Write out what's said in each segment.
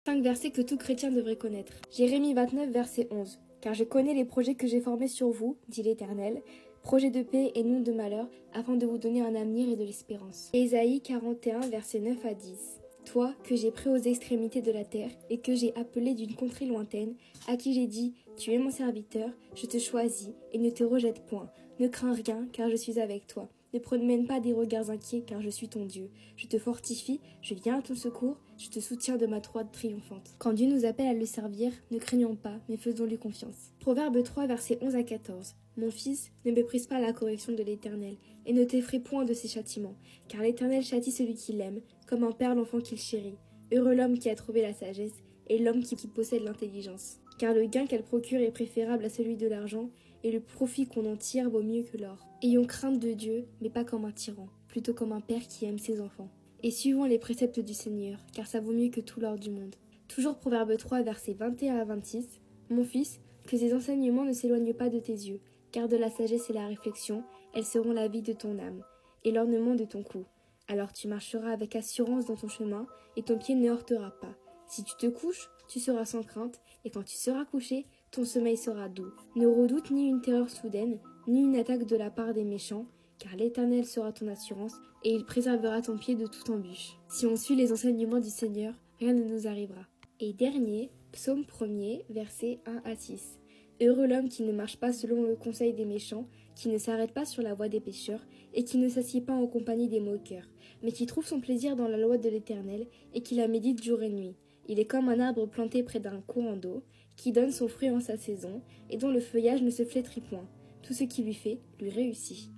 5 versets que tout chrétien devrait connaître. Jérémie 29, verset 11. Car je connais les projets que j'ai formés sur vous, dit l'Éternel, projets de paix et non de malheur, afin de vous donner un avenir et de l'espérance. Ésaïe 41, verset 9 à 10. Toi, que j'ai pris aux extrémités de la terre, et que j'ai appelé d'une contrée lointaine, à qui j'ai dit, tu es mon serviteur, je te choisis, et ne te rejette point. Ne crains rien, car je suis avec toi. Ne promène pas des regards inquiets, car je suis ton Dieu. Je te fortifie, je viens à ton secours, je te soutiens de ma droite triomphante. Quand Dieu nous appelle à le servir, ne craignons pas, mais faisons-lui confiance. Proverbe 3, versets 11 à 14. Mon fils, ne méprise pas la correction de l'Éternel, et ne t'effraie point de ses châtiments, car l'Éternel châtie celui qui l'aime, comme un père l'enfant qu'il chérit. Heureux l'homme qui a trouvé la sagesse, et l'homme qui possède l'intelligence. Car le gain qu'elle procure est préférable à celui de l'argent, et le profit qu'on en tire vaut mieux que l'or. Ayons crainte de Dieu, mais pas comme un tyran, plutôt comme un père qui aime ses enfants. Et suivons les préceptes du Seigneur, car ça vaut mieux que tout l'or du monde. Toujours Proverbe 3, versets 21 à 26. Mon fils, que ces enseignements ne s'éloignent pas de tes yeux, car de la sagesse et la réflexion, elles seront la vie de ton âme, et l'ornement de ton cou. Alors tu marcheras avec assurance dans ton chemin, et ton pied ne heurtera pas. Si tu te couches, tu seras sans crainte, et quand tu seras couché, ton sommeil sera doux. Ne redoute ni une terreur soudaine, ni une attaque de la part des méchants, car l'Éternel sera ton assurance, et il préservera ton pied de toute embûche. Si on suit les enseignements du Seigneur, rien ne nous arrivera. Et dernier, psaume 1er, versets 1 à 6. Heureux l'homme qui ne marche pas selon le conseil des méchants, qui ne s'arrête pas sur la voie des pécheurs, et qui ne s'assied pas en compagnie des moqueurs, mais qui trouve son plaisir dans la loi de l'Éternel, et qui la médite jour et nuit. Il est comme un arbre planté près d'un courant d'eau, qui donne son fruit en sa saison, et dont le feuillage ne se flétrit point. Tout ce qui lui fait, lui réussit.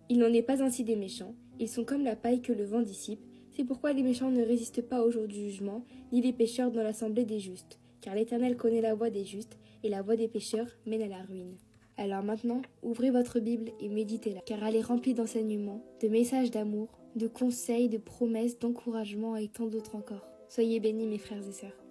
Il n'en est pas ainsi des méchants, ils sont comme la paille que le vent dissipe, c'est pourquoi les méchants ne résistent pas au jour du jugement, ni les pécheurs dans l'assemblée des justes, car l'Éternel connaît la voie des justes, et la voie des pécheurs mène à la ruine. Alors maintenant, ouvrez votre Bible et méditez-la, car elle est remplie d'enseignements, de messages d'amour, de conseils, de promesses, d'encouragement et tant d'autres encore. Soyez bénis mes frères et sœurs.